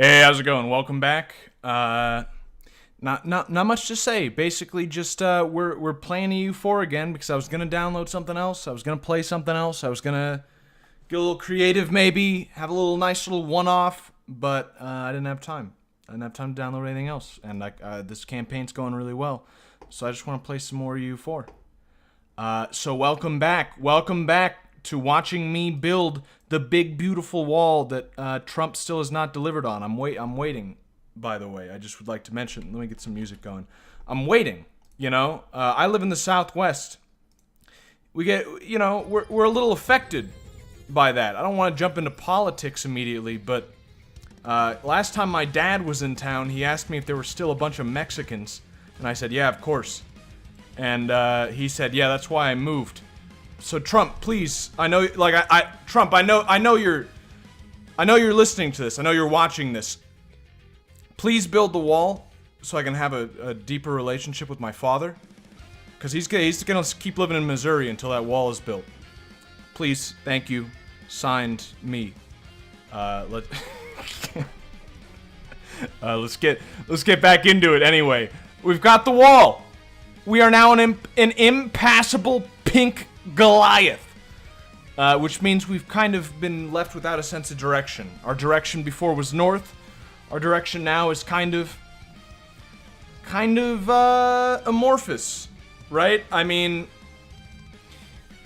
Hey, how's it going? Welcome back. Not much to say. Basically, just we're playing EU4 again because I was gonna download something else. I was gonna play something else. I was gonna get a little creative, maybe have a little nice little one-off, but I didn't have time. I didn't have time to download anything else, and this campaign's going really well, so I just want to play some more EU4. So welcome back. Welcome back to watching me build the big beautiful wall that Trump still has not delivered on. I'm waiting, by the way. I just would like to mention, let me get some music going. I'm waiting, you know? I live in the Southwest. We get, you know, we're a little affected by that. I don't want to jump into politics immediately, but last time my dad was in town, he asked me if there were still a bunch of Mexicans, and I said, yeah, of course. And he said, yeah, that's why I moved. So Trump, please, I know, like, Trump, I know you're listening to this. I know you're watching this. Please build the wall so I can have a deeper relationship with my father, because he's gonna keep living in Missouri until that wall is built. Please, thank you. Signed, me. Let's get back into it. Anyway, we've got the wall. We are now an impassable pink Goliath, which means we've kind of been left without a sense of direction. Our direction before was north. Our direction now is kind of amorphous, right? I mean,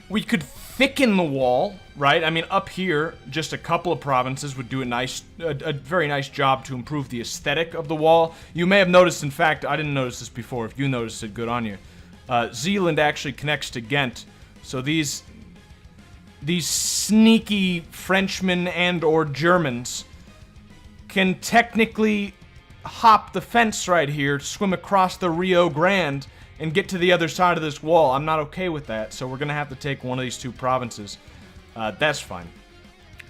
we could thicken the wall, right? I mean, up here, just a couple of provinces would do a very nice job to improve the aesthetic of the wall. You may have noticed, in fact, I didn't notice this before. If you noticed it, good on you. Zealand actually connects to Ghent. So these sneaky Frenchmen and or Germans can technically hop the fence right here, swim across the Rio Grande, and get to the other side of this wall. I'm not okay with that, so we're gonna have to take one of these two provinces. That's fine.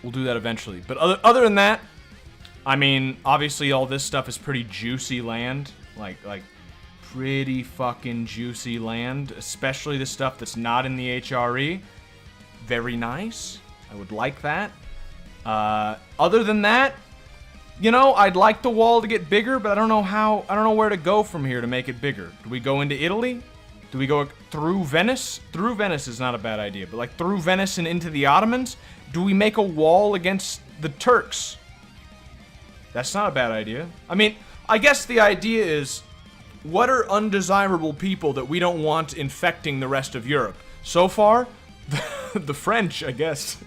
We'll do that eventually. But other than that, I mean, obviously all this stuff is pretty juicy land, like pretty fucking juicy land, especially the stuff that's not in the HRE. Very nice. I would like that. Other than that, you know, I'd like the wall to get bigger, but I don't know where to go from here to make it bigger. Do we go into Italy? Do we go through Venice? Through Venice is not a bad idea, but like through Venice and into the Ottomans? Do we make a wall against the Turks? That's not a bad idea. I mean, I guess the idea is, what are undesirable people that we don't want infecting the rest of Europe? So far, the French, I guess.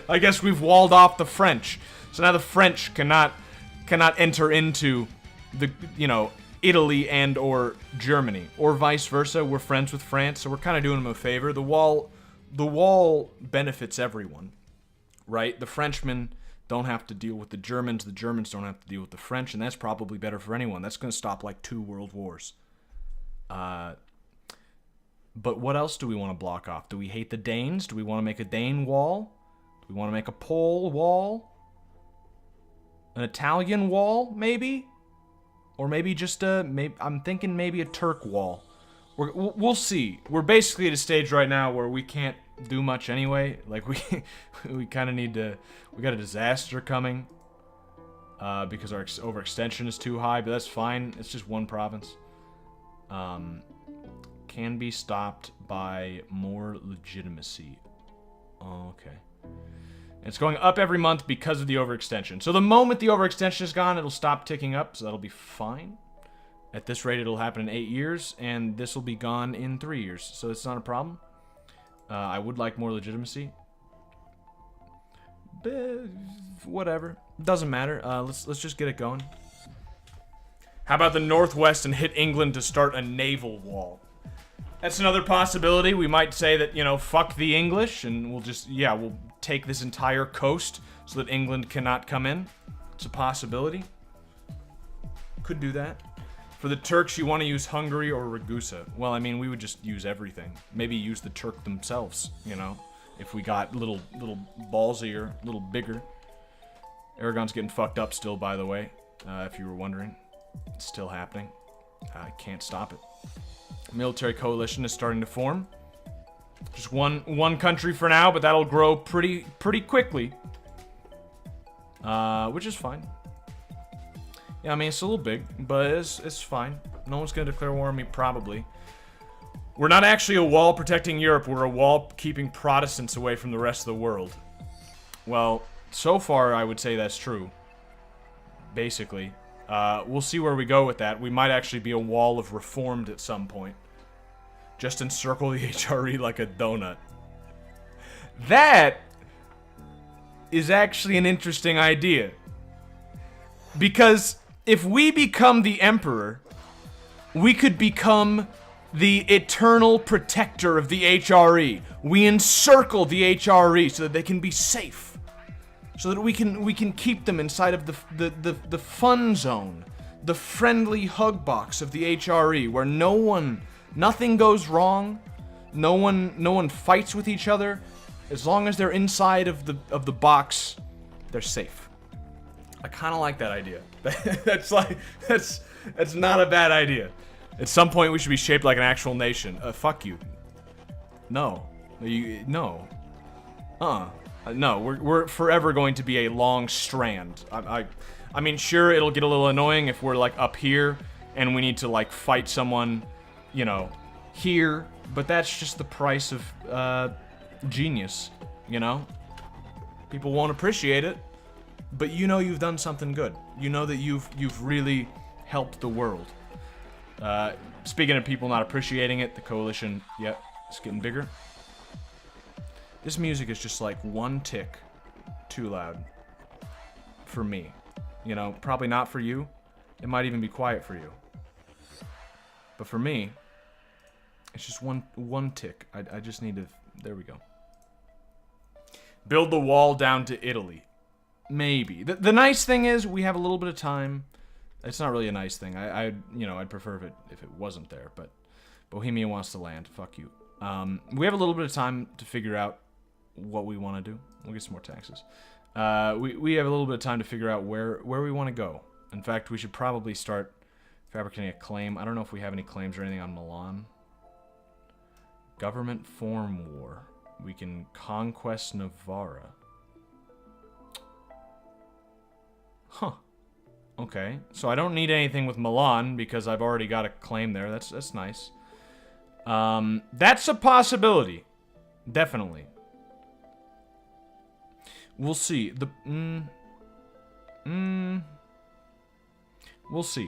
I guess we've walled off the French. So now the French cannot enter into the, you know, Italy and or Germany, or vice versa. We're friends with France, so we're kind of doing them a favor. The wall benefits everyone, right? The Frenchmen don't have to deal with the Germans don't have to deal with the French, and that's probably better for anyone. That's going to stop like 2 world wars. But what else do we want to block off? Do we hate the Danes? Do we want to make a Dane wall? Do we want to make a Pole wall? An Italian wall, maybe? Or maybe just I'm thinking maybe a Turk wall. We'll see. We're basically at a stage right now where we can't do much anyway. Like, we kind of need to... We got a disaster coming. Because our overextension is too high, but that's fine. It's just one province. Can be stopped by more legitimacy. Okay. It's going up every month because of the overextension. So the moment the overextension is gone, it'll stop ticking up, so that'll be fine. At this rate, it'll happen in 8 years, and this will be gone in 3 years, so it's not a problem. I would like more legitimacy. But whatever. Doesn't matter. Let's just get it going. How about the Northwest and hit England to start a naval wall? That's another possibility. We might say that, you know, fuck the English, and we'll just, yeah, we'll take this entire coast so that England cannot come in. It's a possibility. Could do that. For the Turks, you want to use Hungary or Ragusa. Well, I mean, we would just use everything. Maybe use the Turk themselves, you know, if we got little ballsier, a little bigger. Aragon's getting fucked up still, by the way, if you were wondering. It's still happening. I can't stop it. Military coalition is starting to form. Just one country for now, but that'll grow pretty quickly. Which is fine. Yeah, I mean, it's a little big, but it's fine. No one's gonna declare war on me, probably. We're not actually a wall protecting Europe. We're a wall keeping Protestants away from the rest of the world. Well, so far, I would say that's true. Basically. We'll see where we go with that. We might actually be a wall of Reformed at some point. Just encircle the HRE like a donut. That is actually an interesting idea. Because if we become the Emperor, we could become the eternal protector of the HRE. We encircle the HRE so that they can be safe. So that we can keep them inside of the fun zone. The friendly hug box of the HRE where nothing goes wrong. No one fights with each other. As long as they're inside of the box, they're safe. I kind of like that idea. That's not a bad idea. At some point, we should be shaped like an actual nation. Fuck you. No. No. No, we're forever going to be a long strand. I mean, sure, it'll get a little annoying if we're, like, up here, and we need to, like, fight someone, you know, here, but that's just the price of, genius, you know? People won't appreciate it, but you know you've done something good. You know that you've really helped the world. Speaking of people not appreciating it, the coalition, yep, it's getting bigger. This music is just like one tick too loud for me. You know, probably not for you. It might even be quiet for you. But for me, it's just one tick. I just need to, there we go. Build the wall down to Italy. Maybe. The nice thing is we have a little bit of time. It's not really a nice thing. I'd prefer if it wasn't there, but Bohemia wants to land. Fuck you. We have a little bit of time to figure out what we want to do. We'll get some more taxes. We have a little bit of time to figure out where we want to go. In fact, we should probably start fabricating a claim. I don't know if we have any claims or anything on Milan. Government form war. We can conquest Navarra. Huh. Okay. So I don't need anything with Milan because I've already got a claim there. That's nice. That's a possibility. Definitely. We'll see. We'll see.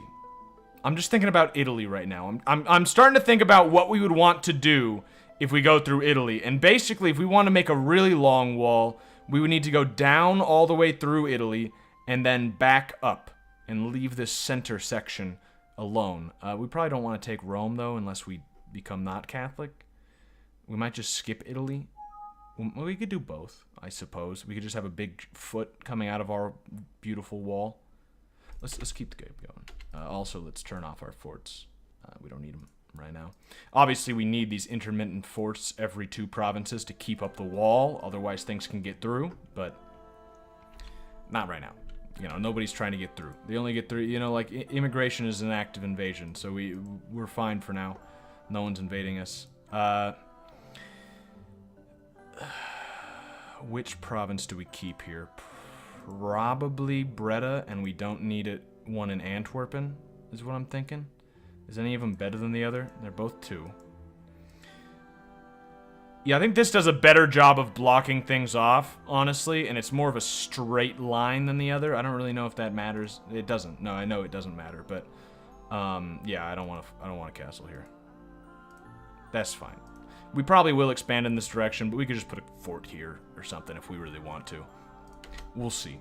I'm just thinking about Italy right now. I'm starting to think about what we would want to do if we go through Italy. And basically, if we want to make a really long wall, we would need to go down all the way through Italy and then back up and leave this center section alone. We probably don't want to take Rome, though, unless we become not Catholic. We might just skip Italy. Well, we could do both, I suppose. We could just have a big foot coming out of our beautiful wall. Let's keep the game going. Also, let's turn off our forts. We don't need them right now. Obviously, we need these intermittent forts every 2 provinces to keep up the wall. Otherwise, things can get through, but not right now. You know, nobody's trying to get through. They only get through, you know, like, immigration is an active invasion, so we're fine for now. No one's invading us. Which province do we keep here? Probably Breda, and we don't need one in Antwerpen, is what I'm thinking. Is any of them better than the other? They're both 2. Yeah, I think this does a better job of blocking things off, honestly, and it's more of a straight line than the other. I don't really know if that matters. It doesn't. No, I know it doesn't matter, but yeah, I don't want a castle here. That's fine. We probably will expand in this direction, but we could just put a fort here or something if we really want to. We'll see.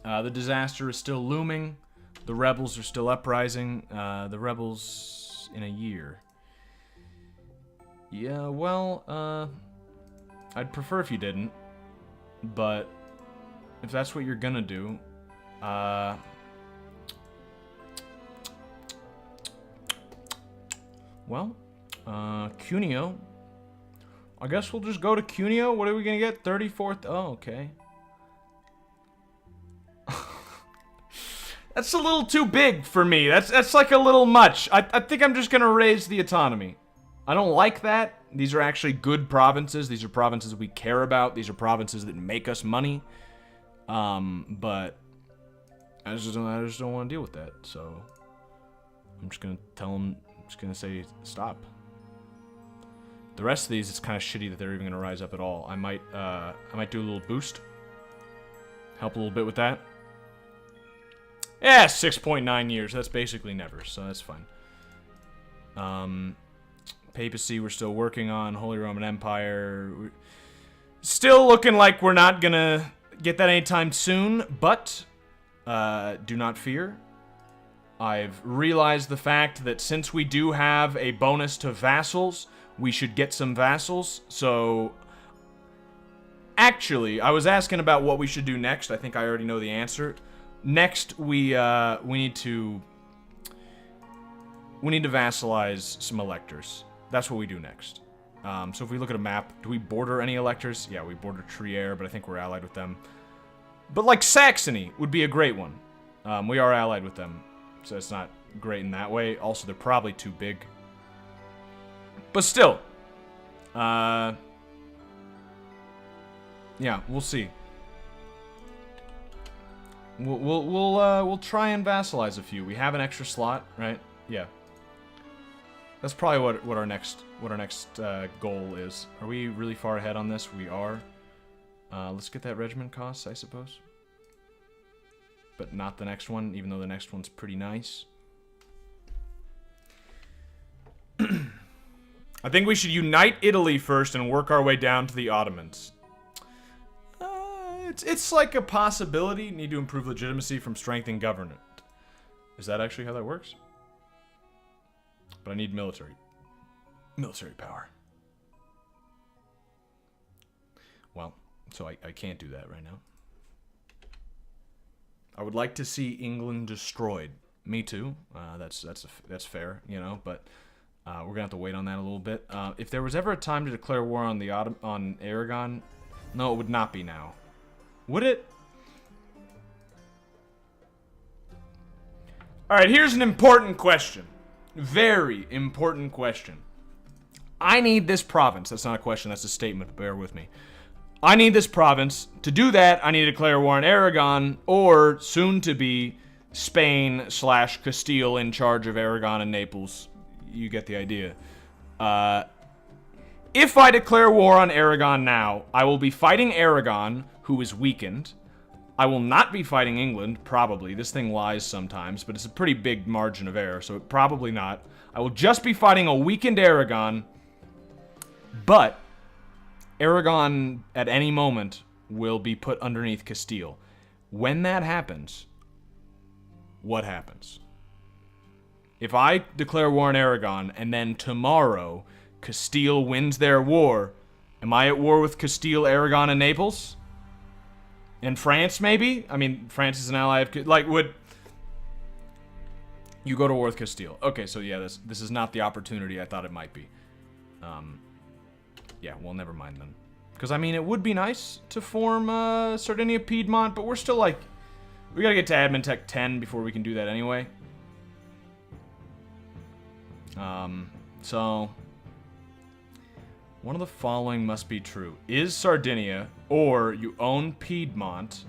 The disaster is still looming. The rebels are still uprising. The rebels in a year. Yeah, well, I'd prefer if you didn't. But if that's what you're gonna do, well, Cuneo. I guess we'll just go to Cuneo. What are we gonna get? 34th. Oh, okay. That's a little too big for me. That's like a little much. I think I'm just gonna raise the autonomy. I don't like that. These are actually good provinces. These are provinces we care about. These are provinces that make us money. But I just don't want to deal with that. So I'm just gonna tell them. I'm just gonna say stop. The rest of these, it's kind of shitty that they're even gonna rise up at all. I might do a little boost. Help a little bit with that. Yeah, 6.9 years. That's basically never, so that's fine. Papacy, we're still working on. Holy Roman Empire. Still looking like we're not gonna get that anytime soon, but do not fear. I've realized the fact that since we do have a bonus to vassals, we should get some vassals. So, actually, I was asking about what we should do next. I think I already know the answer. Next, we need to vassalize some electors. That's what we do next. So if we look at a map, do we border any electors? Yeah, we border Trier, but I think we're allied with them. But like Saxony would be a great one. We are allied with them, so it's not great in that way. Also, they're probably too big. But still, yeah, we'll see. We'll try and vassalize a few. We have an extra slot, right? Yeah. That's probably what our next goal is. Are we really far ahead on this? We are. Let's get that regiment costs, I suppose. But not the next one, even though the next one's pretty nice. I think we should unite Italy first and work our way down to the Ottomans. It's like a possibility. Need to improve legitimacy from strength and government. Is that actually how that works? But I need military power. Well, so I can't do that right now. I would like to see England destroyed. Me too. That's fair, you know. But we're gonna have to wait on that a little bit. If there was ever a time to declare war on on Aragon, no, it would not be now. Would it? All right. Here's an important question. Very important question. I need this province. That's not a question. That's a statement. Bear with me. I need this province. To do that, I need to declare war on Aragon, or soon to be Spain/Castile in charge of Aragon and Naples. You get the idea. If I declare war on Aragon now, I will be fighting Aragon, who is weakened. I will not be fighting England, probably. This thing lies sometimes, but it's a pretty big margin of error, so probably not. I will just be fighting a weakened Aragon, but Aragon, at any moment, will be put underneath Castile. When that happens, what happens? If I declare war on Aragon, and then tomorrow, Castile wins their war, am I at war with Castile, Aragon, and Naples? And France, maybe? I mean, France is an ally of... Like, would... You go to war with Castile. Okay, so yeah, this is not the opportunity I thought it might be. Yeah, well, never mind then. Because, I mean, it would be nice to form Sardinia Piedmont, but we're still, like... We gotta get to Admin Tech 10 before we can do that anyway. So... One of the following must be true. Is Sardinia, or you own Piedmont,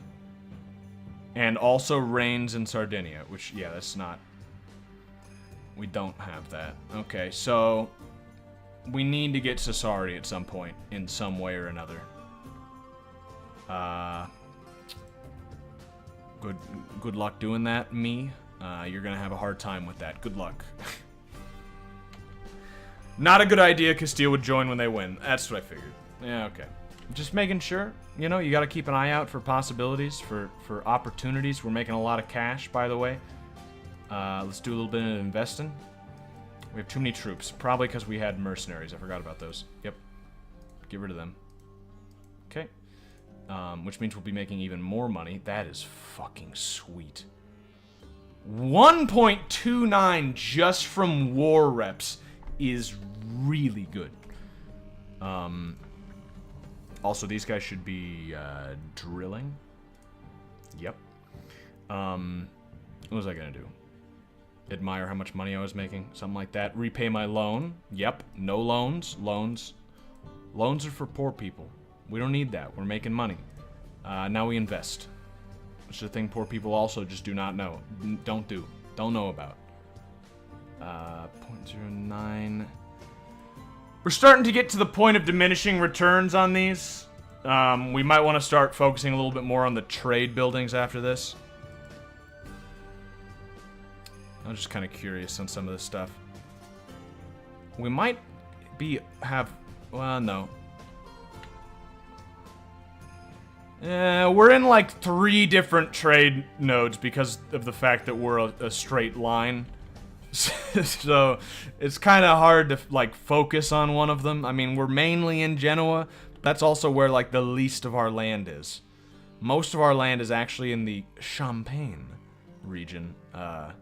and also reigns in Sardinia, which, yeah, that's not... We don't have that. Okay, so... We need to get Sassari at some point, in some way or another. Good luck doing that, me. You're gonna have a hard time with that. Good luck. Not a good idea Castile would join when they win. That's what I figured. Yeah, okay. Just making sure. You know, you gotta keep an eye out for possibilities, for opportunities. We're making a lot of cash, by the way. Let's do a little bit of investing. We have too many troops. Probably because we had mercenaries. I forgot about those. Yep. Get rid of them. Okay. Which means we'll be making even more money. That is fucking sweet. 1.29 just from war reps is really good. Also, these guys should be drilling. Yep. What was I gonna do? Admire how much money I was making? Something like that. Repay my loan. Yep. No loans. Loans are for poor people. We don't need that. We're making money. Now we invest. Which is a thing poor people also just do not know. Don't know about. 0.09. We're starting to get to the point of diminishing returns on these. We might want to start focusing a little bit more on the trade buildings after this. I'm just kind of curious on some of this stuff. We might well, no. We're in like 3 different trade nodes because of the fact that we're a straight line. So it's kind of hard to like focus on one of them. I mean, we're mainly in Genoa. That's also where like the least of our land is. Most of our land is actually in the Champagne region, of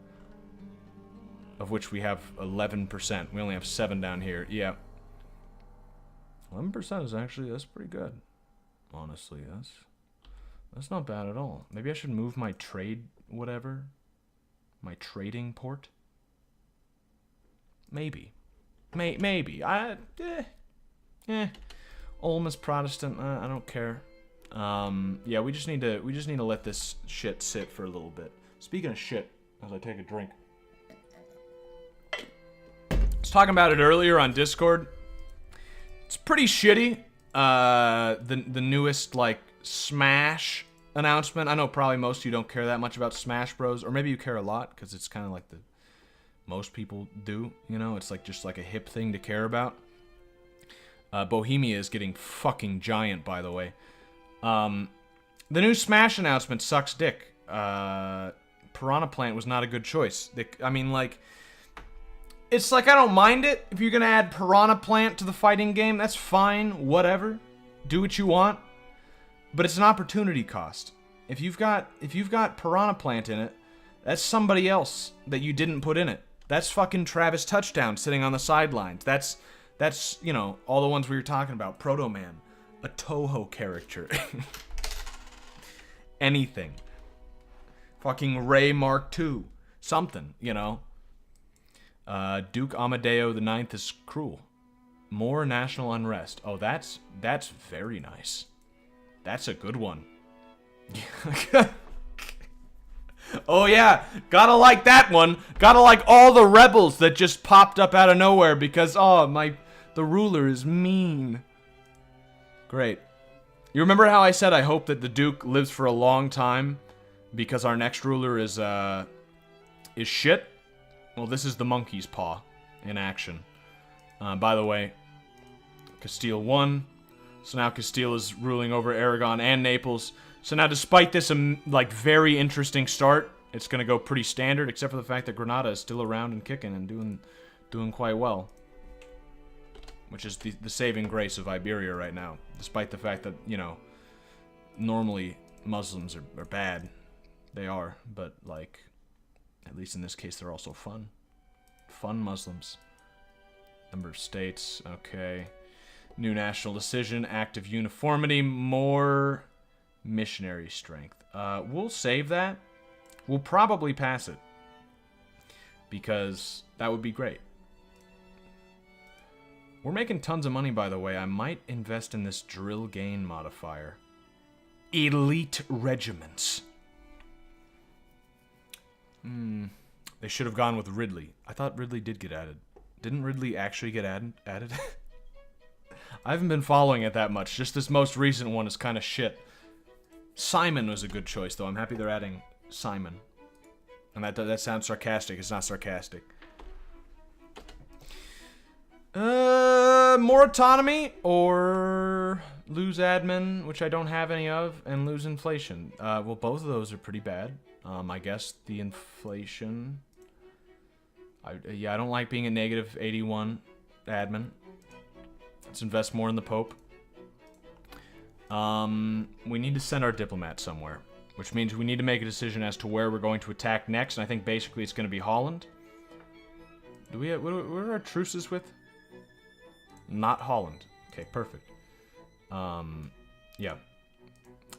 which we have 11%. We only have 7 down here. Yeah. 11% is actually, that's pretty good. Honestly, that's not bad at all. Maybe I should move my trade whatever. My trading port. Maybe. Maybe. Ulm is Protestant. I don't care. Yeah, we just need to let this shit sit for a little bit. Speaking of shit, as I take a drink. I was talking about it earlier on Discord. It's pretty shitty. The newest like Smash announcement. I know probably most of you don't care that much about Smash Bros, or maybe you care a lot because it's kind of like the most people do. You know, it's like just like a hip thing to care about. Bohemia is getting fucking giant, by the way. The new Smash announcement sucks dick. Piranha Plant was not a good choice. I mean, like, it's like I don't mind it. If you're gonna add Piranha Plant to the fighting game, that's fine. Whatever, do what you want. But it's an opportunity cost. If you've got Piranha Plant in it, that's somebody else that you didn't put in it. That's fucking Travis Touchdown sitting on the sidelines. That's you know, all the ones we were talking about. Proto Man, a Toho character, anything. Fucking Ray Mark II, something, you know. Duke Amadeo the Ninth is cruel. More national unrest. Oh, that's very nice. That's a good one. Oh yeah, gotta like that one. Gotta like all the rebels that just popped up out of nowhere because the ruler is mean. Great. You remember how I said I hope that the Duke lives for a long time because our next ruler is shit? Well, this is the monkey's paw in action. By the way, Castile won. So now Castile is ruling over Aragon and Naples. So now despite this like very interesting start, it's going to go pretty standard, except for the fact that Granada is still around and kicking and doing quite well. Which is the saving grace of Iberia right now. Despite the fact that, you know, normally Muslims are bad. They are, but like, at least in this case, they're also fun. Fun Muslims. Number of states, okay. New national decision, act of uniformity, more missionary strength. We'll save that. We'll probably pass it. Because that would be great. We're making tons of money, by the way. I might invest in this drill gain modifier. Elite regiments. They should have gone with Ridley. I thought Ridley did get added. Didn't Ridley actually get added? I haven't been following it that much. Just this most recent one is kind of shit. Simon was a good choice, though. I'm happy they're adding Simon. And that sounds sarcastic. It's not sarcastic. More autonomy or lose admin, which I don't have any of, and lose inflation. Well, both of those are pretty bad. I guess the inflation. Yeah, I don't like being a negative 81 admin. Let's invest more in the Pope. We need to send our diplomat somewhere, which means we need to make a decision as to where we're going to attack next. And I think basically it's going to be Holland. Do we? What are our truces with? Not Holland. Okay, perfect. Yeah.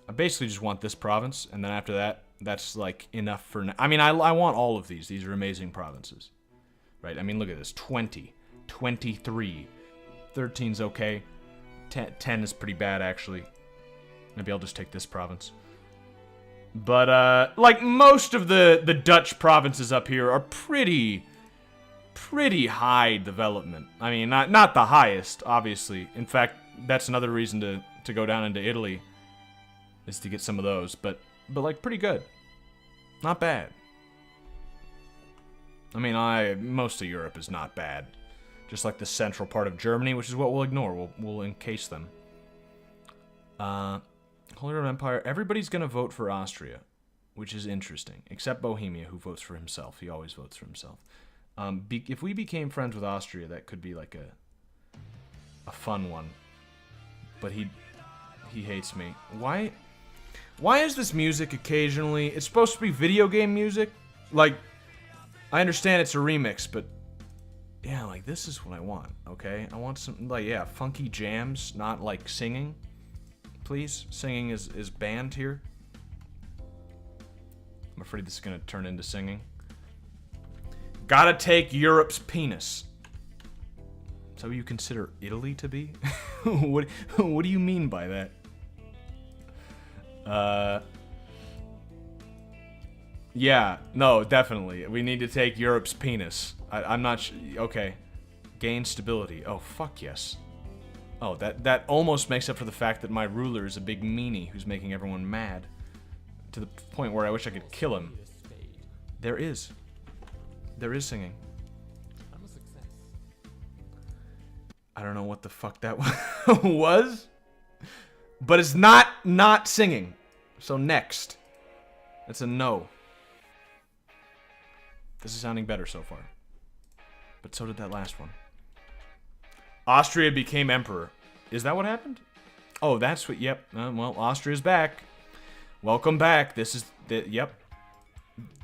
I basically just want this province, and then after that, that's like enough for now. I mean, I want all of these. These are amazing provinces. Right? I mean, look at this. 20. 23. 13's okay. 10 is pretty bad, actually. Maybe I'll just take this province. But, like, most of the Dutch provinces up here are pretty high development. I mean, not the highest, obviously. In fact, that's another reason to go down into Italy, is to get some of those. But like, pretty good. Not bad. I mean, most of Europe is not bad. Just like the central part of Germany, which is what we'll ignore. We'll encase them. Holy Roman Empire. Everybody's gonna vote for Austria, which is interesting. Except Bohemia, who votes for himself. He always votes for himself. If we became friends with Austria, that could be like a fun one. But he hates me. Why is this music occasionally... It's supposed to be video game music? Like, I understand it's a remix, but... Yeah, like, this is what I want, okay? I want some, like, yeah, funky jams, not, like, singing. Please? Singing is banned here. I'm afraid this is gonna turn into singing. Gotta take Europe's penis. Is that what you consider Italy to be? What do you mean by that? Yeah, no, definitely. We need to take Europe's penis. I'm not okay. Gain stability. Oh, fuck yes. Oh, that almost makes up for the fact that my ruler is a big meanie who's making everyone mad. To the point where I wish I could kill him. There is singing. I don't know what the fuck that was. But it's not singing. So next. That's a no. This is sounding better so far. But so did that last one. Austria became emperor. Is that what happened? Oh, that's what, yep. Well, Austria's back. Welcome back. This is, yep.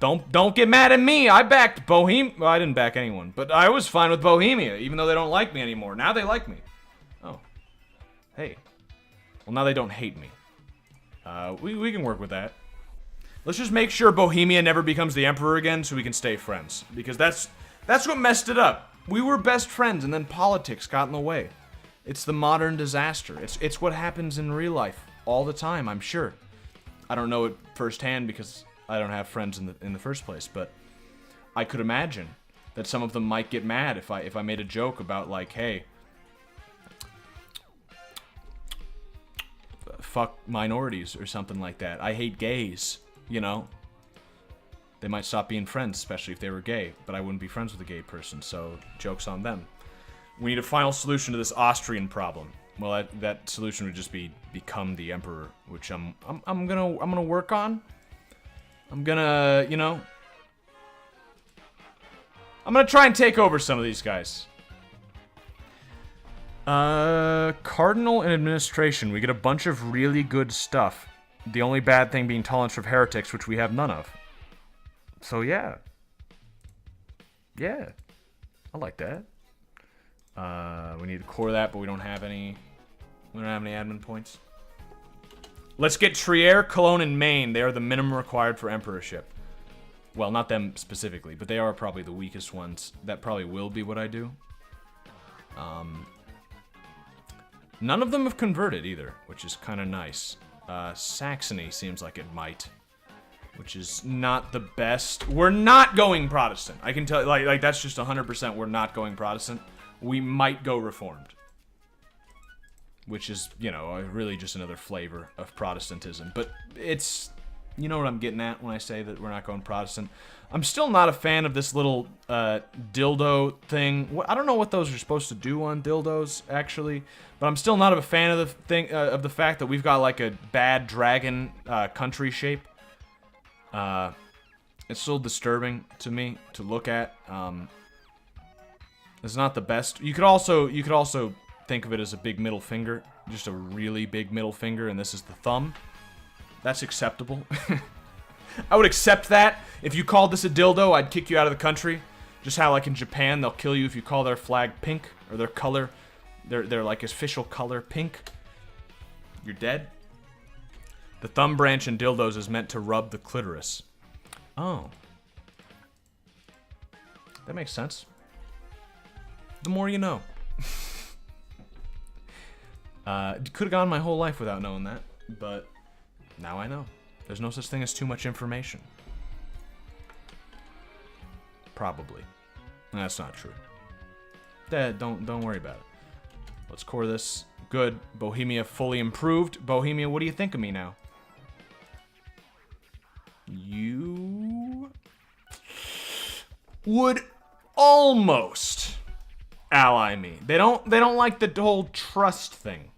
Don't get mad at me. I backed Bohemia. Well, I didn't back anyone. But I was fine with Bohemia, even though they don't like me anymore. Now they like me. Oh. Hey. Well, now they don't hate me. We can work with that. Let's just make sure Bohemia never becomes the emperor again so we can stay friends. Because that's what messed it up. We were best friends and then politics got in the way. It's the modern disaster. It's what happens in real life all the time, I'm sure. I don't know it firsthand because I don't have friends in the first place, but I could imagine that some of them might get mad if I made a joke about, like, hey, fuck minorities or something like that. I hate gays, you know? They might stop being friends, especially if they were gay, but I wouldn't be friends with a gay person, so joke's on them. We need a final solution to this Austrian problem. Well, that solution would just be become the emperor, which I'm gonna work on. I'm gonna, you know, I'm gonna try and take over some of these guys. Cardinal and administration. We get a bunch of really good stuff. The only bad thing being tolerance for heretics, which we have none of. So yeah. Yeah. I like that. We need to core that, but we don't have any admin points. Let's get Trier, Cologne, and Maine. They are the minimum required for emperorship. Well, not them specifically, but they are probably the weakest ones. That probably will be what I do. None of them have converted either, which is kind of nice. Saxony seems like it might, which is not the best. We're not going Protestant. I can tell you, like that's just 100% we're not going Protestant. We might go Reformed, which is, you know, really just another flavor of Protestantism. But it's, you know what I'm getting at when I say that we're not going Protestant. I'm still not a fan of this little dildo thing. I don't know what those are supposed to do on dildos, actually. But I'm still not a fan of the thing of the fact that we've got like a bad dragon country shape. It's still disturbing to me to look at. It's not the best. You could also think of it as a big middle finger, just a really big middle finger, and this is the thumb. That's acceptable. I would accept that. If you called this a dildo, I'd kick you out of the country. Just how, like in Japan, they'll kill you if you call their flag pink, or their color, their like official color pink. You're dead. The thumb branch in dildos is meant to rub the clitoris. Oh. That makes sense. The more you know. Could have gone my whole life without knowing that, but now I know. There's no such thing as too much information. Probably. That's not true. Don't worry about it. Let's core this. Good. Bohemia fully improved. Bohemia, what do you think of me now? You would almost ally me. They don't like the whole trust thing.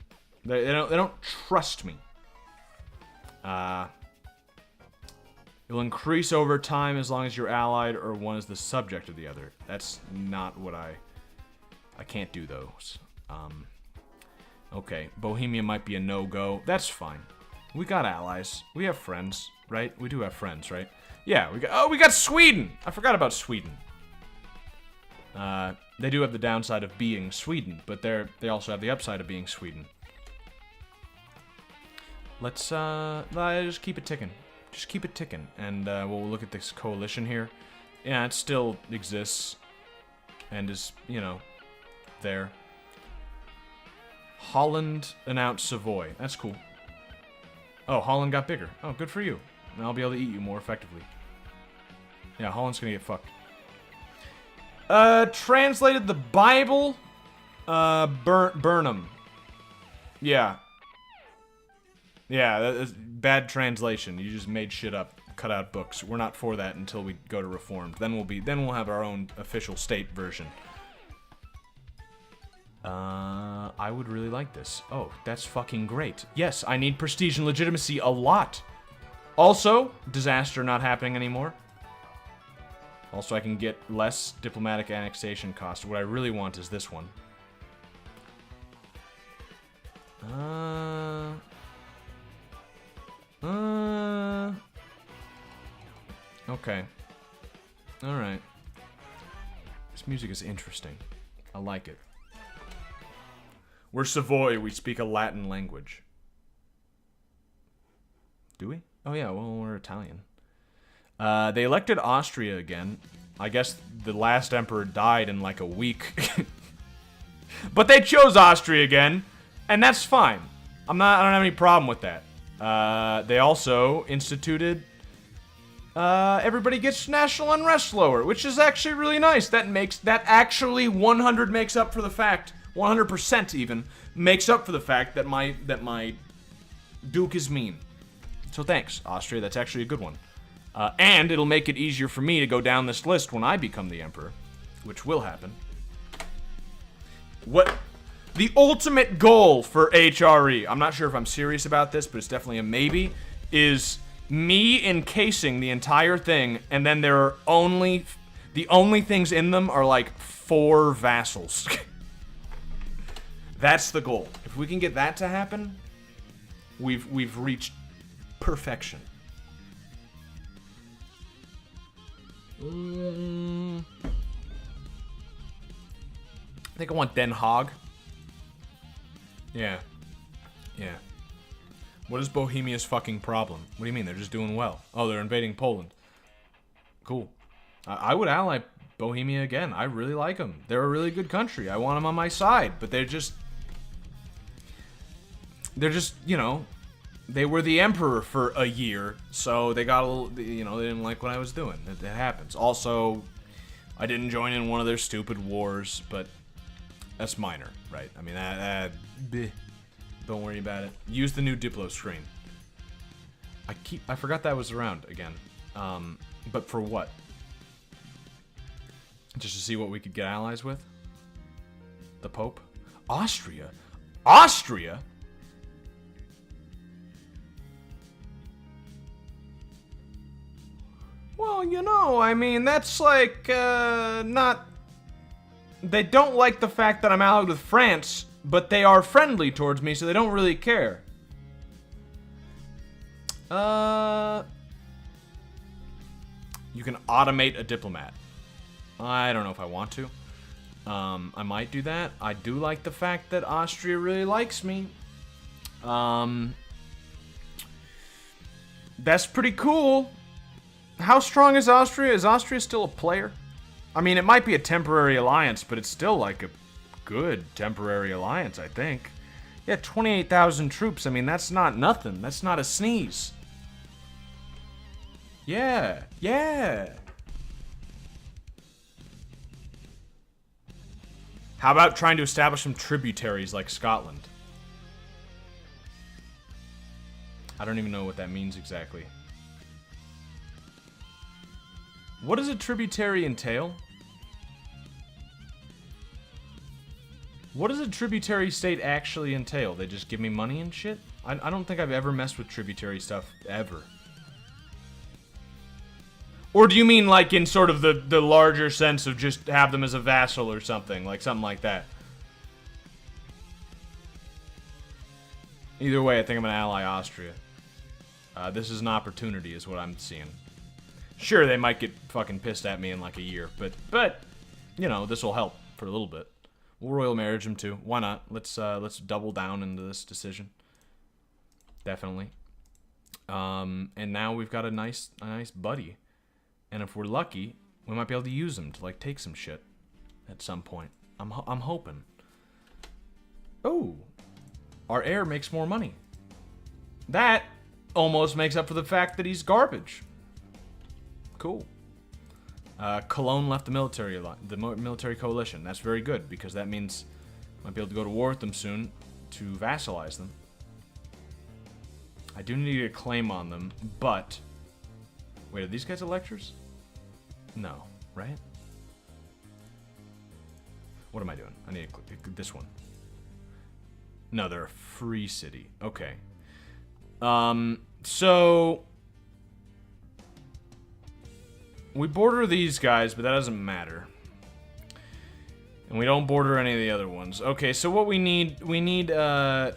They don't trust me. It'll increase over time as long as you're allied or one is the subject of the other. That's not what I can't do those. Okay, Bohemia might be a no-go. That's fine. We got allies. We have friends, right? We do have friends, right? Yeah, we got Sweden! I forgot about Sweden. They do have the downside of being Sweden, but they also have the upside of being Sweden. Let's just keep it ticking. Just keep it ticking, and we'll look at this coalition here. Yeah, it still exists, and is, you know, there. Holland announced Savoy. That's cool. Oh, Holland got bigger. Oh, good for you. Now I'll be able to eat you more effectively. Yeah, Holland's gonna get fucked. Translated the Bible. Burnham. Yeah. Yeah, that's bad translation. You just made shit up, cut out books. We're not for that until we go to Reformed. Then we'll have our own official state version. I would really like this. Oh, that's fucking great. Yes, I need prestige and legitimacy a lot. Also, disaster not happening anymore. Also, I can get less diplomatic annexation cost. What I really want is this one. Okay. Alright. This music is interesting. I like it. We're Savoy, we speak a Latin language. Do we? Oh yeah, well, we're Italian. They elected Austria again. I guess the last emperor died in like a week. But they chose Austria again, and that's fine. I don't have any problem with that. They also instituted everybody gets national unrest lower, which is actually really nice. That actually 100 makes up for the fact, 100% even makes up for the fact that my duke is mean. So thanks, Austria. That's actually a good one. And it'll make it easier for me to go down this list when I become the emperor, which will happen. What? The ultimate goal for HRE, I'm not sure if I'm serious about this, but it's definitely a maybe, is me encasing the entire thing, and then there are the only things in them are like 4 vassals. That's the goal. If we can get that to happen, we've reached perfection. I think I want Den Haag. Yeah. Yeah. What is Bohemia's fucking problem? What do you mean? They're just doing well. Oh, they're invading Poland. Cool. I would ally Bohemia again. I really like them. They're a really good country. I want them on my side. But they're just, you know, they were the emperor for a year. So they got a little, you know, they didn't like what I was doing. It happens. Also, I didn't join in one of their stupid wars, but that's minor, right? I mean, bleh. Don't worry about it. Use the new Diplo screen. I forgot that was around again. But for what? Just to see what we could get allies with? The Pope? Austria? Austria? Well, you know, I mean, that's like, not... They don't like the fact that I'm allied with France, but they are friendly towards me, so they don't really care. You can automate a diplomat. I don't know if I want to. I might do that. I do like the fact that Austria really likes me. That's pretty cool. How strong is Austria? Is Austria still a player? I mean, it might be a temporary alliance, but it's still like a good temporary alliance, I think. Yeah, 28,000 troops. I mean, that's not nothing. That's not a sneeze. Yeah, yeah. How about trying to establish some tributaries like Scotland? I don't even know what that means exactly. What does a tributary entail? What does a tributary state actually entail? They just give me money and shit? I don't think I've ever messed with tributary stuff, ever. Or do you mean like in sort of the larger sense of just have them as a vassal or something? Like something like that. Either way, I think I'm gonna ally Austria. This is an opportunity is what I'm seeing. Sure, they might get fucking pissed at me in like a year, but you know, this will help for a little bit. We'll royal marriage them too. Why not? Let's double down into this decision. Definitely. And now we've got a nice buddy. And if we're lucky, we might be able to use him to like take some shit at some point. I'm hoping. Oh, our heir makes more money. That almost makes up for the fact that he's garbage. Cool. Cologne left the military coalition. That's very good because that means I might be able to go to war with them soon to vassalize them. I do need to get a claim on them, but wait, are these guys electors? No, right? What am I doing? I need to click this one. No, they're a free city. Okay. So we border these guys, but that doesn't matter. And we don't border any of the other ones. Okay, so what we need a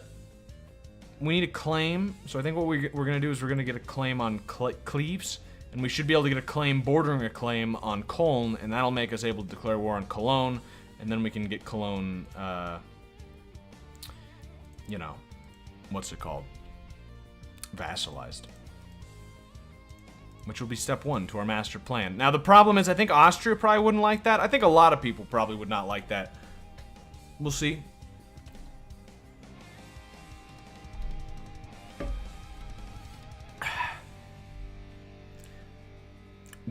claim. So I think what we're gonna do is we're gonna get a claim on Cleves, and we should be able to get a claim bordering a claim on Cologne, and that'll make us able to declare war on Cologne, and then we can get Cologne, you know, what's it called? Vassalized. Which will be step one to our master plan. Now the problem is I think Austria probably wouldn't like that. I think a lot of people probably would not like that. We'll see.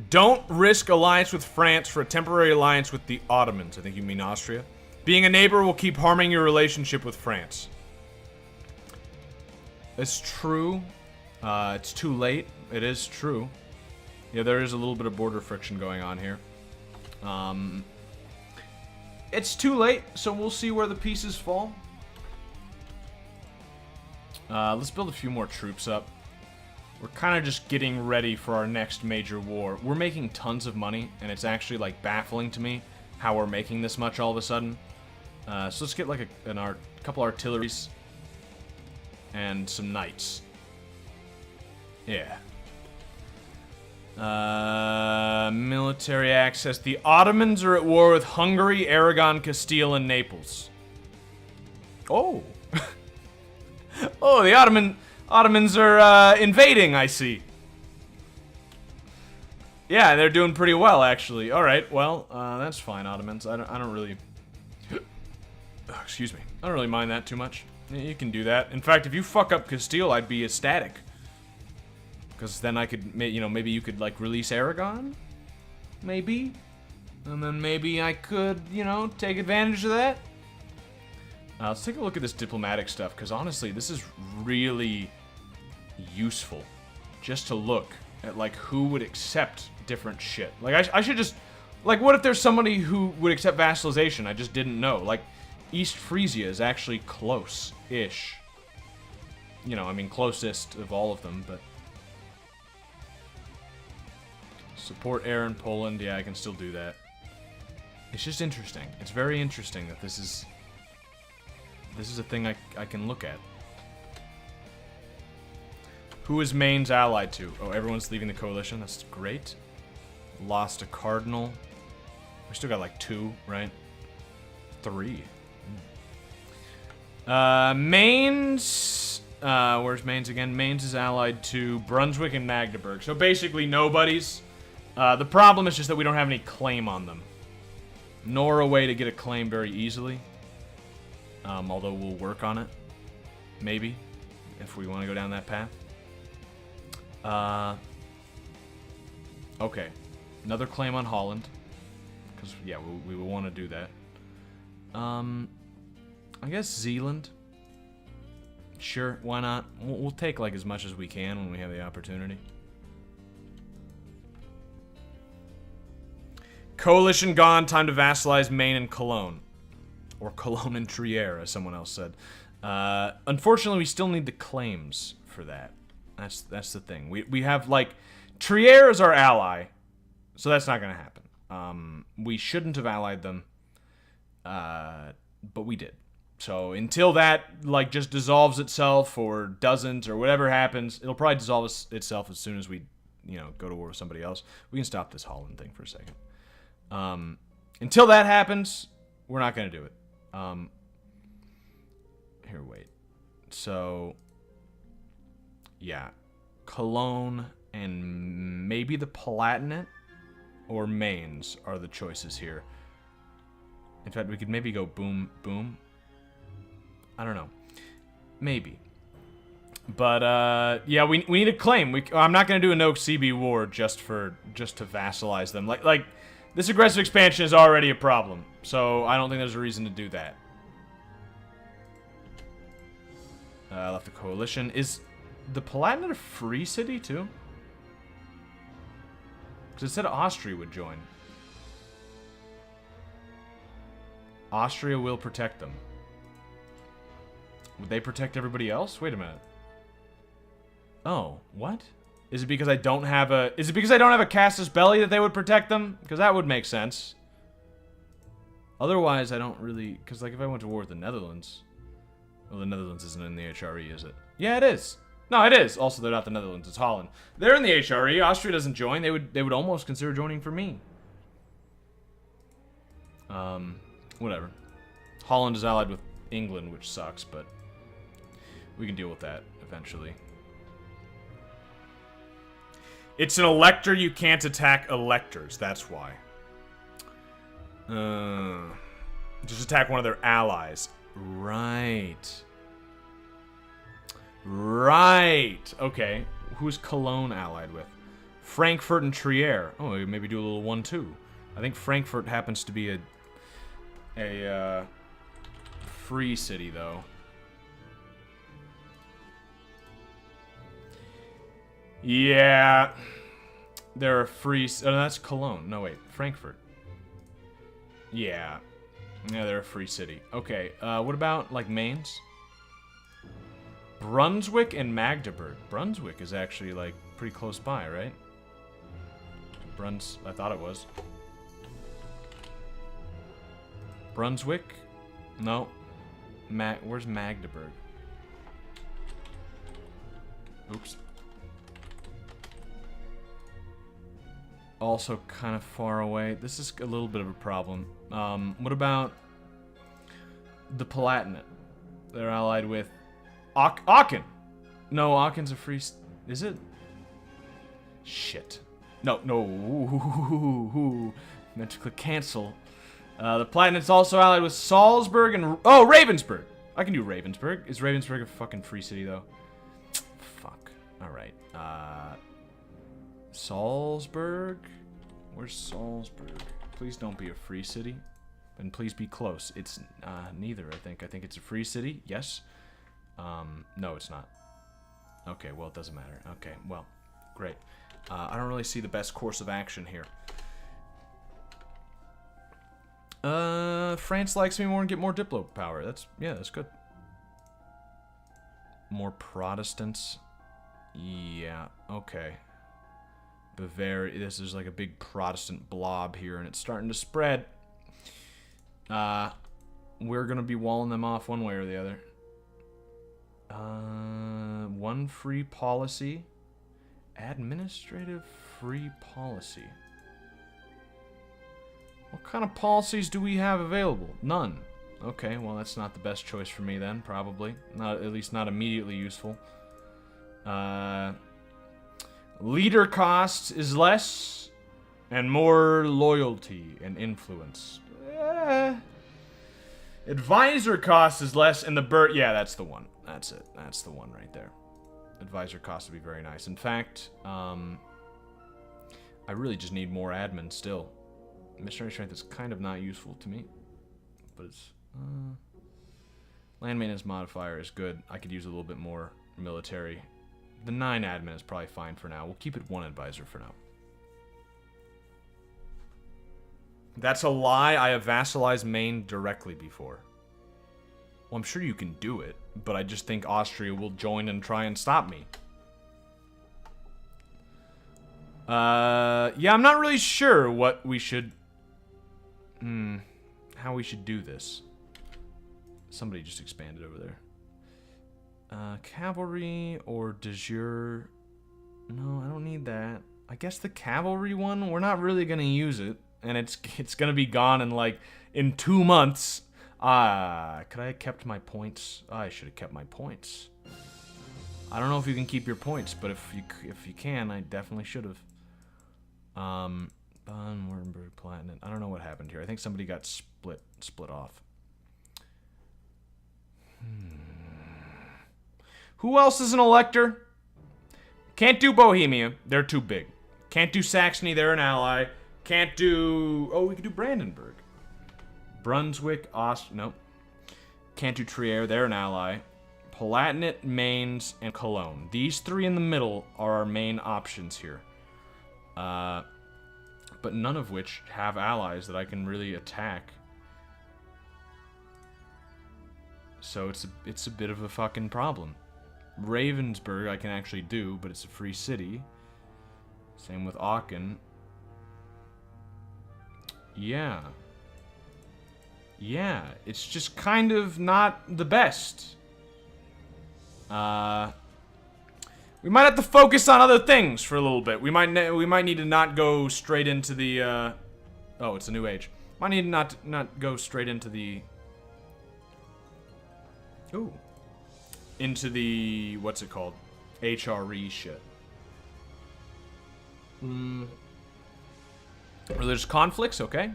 Don't risk alliance with France for a temporary alliance with the Ottomans. I think you mean Austria. Being a neighbor will keep harming your relationship with France. It's true. It's too late. It is true. Yeah, there is a little bit of border friction going on here. It's too late, so we'll see where the pieces fall. Let's build a few more troops up. We're kind of just getting ready for our next major war. We're making tons of money, and it's actually, like, baffling to me how we're making this much all of a sudden. So let's get, like, a couple artilleries and some knights. Yeah. Military access. The Ottomans are at war with Hungary, Aragon, Castile, and Naples. Oh. Oh, the Ottomans are invading, I see. Yeah, they're doing pretty well, actually. All right, well, that's fine, Ottomans. I don't really... Oh, excuse me. I don't really mind that too much. Yeah, you can do that. In fact, if you fuck up Castile, I'd be ecstatic. Because then I could, you know, maybe you could, like, release Aragon? Maybe? And then maybe I could, you know, take advantage of that? Let's take a look at this diplomatic stuff, because honestly, this is really useful. Just to look at, like, who would accept different shit. Like, I should just... Like, what if there's somebody who would accept vassalization? I just didn't know. Like, East Frisia is actually close-ish. You know, I mean, closest of all of them, but... Support air in Poland. Yeah, I can still do that. It's just interesting. It's very interesting that this is a thing I can look at. Who is Maine's allied to? Oh, everyone's leaving the coalition. That's great. Lost a cardinal. We still got like 2, right? 3. Maine's... where's Maine's again? Maine's is allied to Brunswick and Magdeburg. So basically nobody's. The problem is just that we don't have any claim on them. Nor a way to get a claim very easily. Although we'll work on it. Maybe. If we want to go down that path. Okay. Another claim on Holland. Because, yeah, we would want to do that. I guess Zealand. Sure, why not? We'll take, like, as much as we can when we have the opportunity. Coalition gone. Time to vassalize Maine and Cologne. Or Cologne and Trier, as someone else said. Unfortunately, we still need the claims for that. That's the thing. We have, like... Trier is our ally. So that's not going to happen. We shouldn't have allied them. But we did. So until that, like, just dissolves itself or doesn't or whatever happens, it'll probably dissolve itself as soon as we, you know, go to war with somebody else. We can stop this Holland thing for a second. Until that happens, we're not going to do it. Here, wait. So, yeah. Cologne and maybe the Palatinate or Mainz are the choices here. In fact, we could maybe go boom, boom. I don't know. Maybe. But, yeah, we need a claim. I'm not going to do a no-CB war just to vassalize them. Like, this aggressive expansion is already a problem. So, I don't think there's a reason to do that. I left the coalition. Is the Palatinate a free city, too? Because it said Austria would join. Austria will protect them. Would they protect everybody else? Wait a minute. Oh, what? Is it because I don't have a... Is it because I don't have a Casus Belli that they would protect them? Because that would make sense. Otherwise, I don't really... Because, like, if I went to war with the Netherlands... Well, the Netherlands isn't in the HRE, is it? Yeah, it is. No, it is. Also, they're not the Netherlands. It's Holland. They're in the HRE. Austria doesn't join. They would almost consider joining for me. Whatever. Holland is allied with England, which sucks, but... We can deal with that eventually. It's an elector, you can't attack electors, that's why. Just attack one of their allies. Right. Right. Okay. Who's Cologne allied with? Frankfurt and Trier. Oh, maybe do a little 1-2. I think Frankfurt happens to be a free city, though. Yeah. They're a free... Oh, that's Cologne. No, wait. Frankfurt. Yeah. Yeah, they're a free city. Okay, what about, like, Mainz? Brunswick and Magdeburg. Brunswick is actually, like, pretty close by, right? I thought it was. Brunswick? No. Where's Magdeburg? Oops. Also kind of far away. This is a little bit of a problem. What about the Palatinate? They're allied with Aachen. No, Aachen's a free... Is it? Shit. No. Meant to click cancel. The Palatinate's also allied with Salzburg and... Oh, Ravensburg! I can do Ravensburg. Is Ravensburg a fucking free city, though? Fuck. Alright. Salzburg? Where's Salzburg? Please don't be a free city. And please be close. It's neither, I think. I think it's a free city. Yes. No, it's not. Okay, well, it doesn't matter. Okay, well, great. I don't really see the best course of action here. France likes me more and get more Diplo power. Yeah, that's good. More Protestants. Yeah, okay. Bavaria, this is like a big Protestant blob here, and it's starting to spread. We're gonna be walling them off one way or the other. One free policy. Administrative free policy. What kind of policies do we have available? None. Okay, well that's not the best choice for me then, probably. Not, at least not immediately useful. Leader cost is less, and more loyalty and influence. Advisor cost is less, and the yeah, that's the one. That's it. That's the one right there. Advisor cost would be very nice. In fact, I really just need more admin still. Missionary strength is kind of not useful to me. But it's... land maintenance modifier is good. I could use a little bit more military. The 9 admin is probably fine for now. We'll keep it 1 advisor for now. That's a lie. I have vassalized Maine directly before. Well, I'm sure you can do it, but I just think Austria will join and try and stop me. Yeah, I'm not really sure what we should... how we should do this. Somebody just expanded over there. Cavalry or de jure? No, I don't need that. I guess the cavalry one, we're not really going to use it. And it's going to be gone in, like, in 2 months. Could I have kept my points? I should have kept my points. I don't know if you can keep your points, but if you can, I definitely should have. Baden-Württemberg, Platinum. I don't know what happened here. I think somebody got split off. Who else is an elector? Can't do Bohemia. They're too big. Can't do Saxony. They're an ally. Can't do... Oh, we could do Brandenburg. Brunswick, nope. Can't do Trier. They're an ally. Palatinate, Mainz, and Cologne. These 3 in the middle are our main options here. But none of which have allies that I can really attack. So it's a bit of a fucking problem. Ravensburg I can actually do, but it's a free city. Same with Aachen. Yeah. Yeah, it's just kind of not the best. We might have to focus on other things for a little bit. We might need to not go straight into the oh, it's a new age. Might need to not go straight into the into the what's it called? HRE shit. Religious conflicts, okay.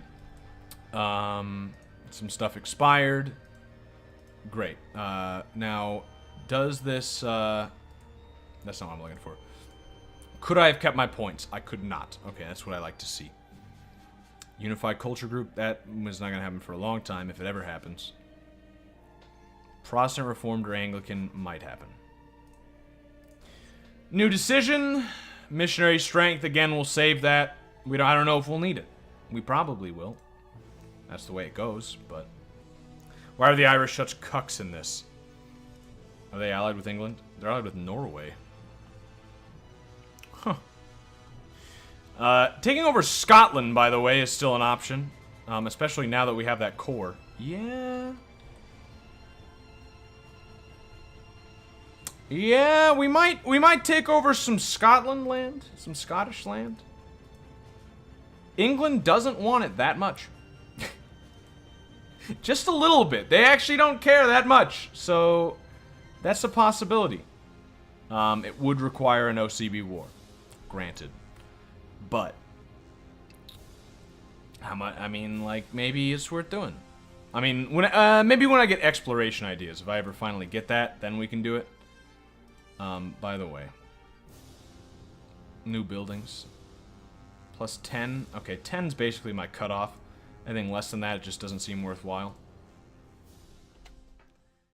Some stuff expired. Great. Now, does this... that's not what I'm looking for. Could I have kept my points? I could not. Okay, that's what I like to see. Unified Culture Group, that was not going to happen for a long time, if it ever happens. Protestant, Reformed, or Anglican might happen. New decision. Missionary strength, again, we'll save that. I don't know if we'll need it. We probably will. That's the way it goes, but... Why are the Irish such cucks in this? Are they allied with England? They're allied with Norway. Huh. Taking over Scotland, by the way, is still an option. Especially now that we have that core. Yeah. Yeah, we might take over some Scotland land. Some Scottish land. England doesn't want it that much. Just a little bit. They actually don't care that much. So, that's a possibility. It would require an OCB war. Granted. But, how much? I mean, like, maybe it's worth doing. I mean, maybe when I get exploration ideas. If I ever finally get that, then we can do it. By the way. New buildings. Plus 10. Okay, 10's basically my cutoff. Anything less than that, it just doesn't seem worthwhile.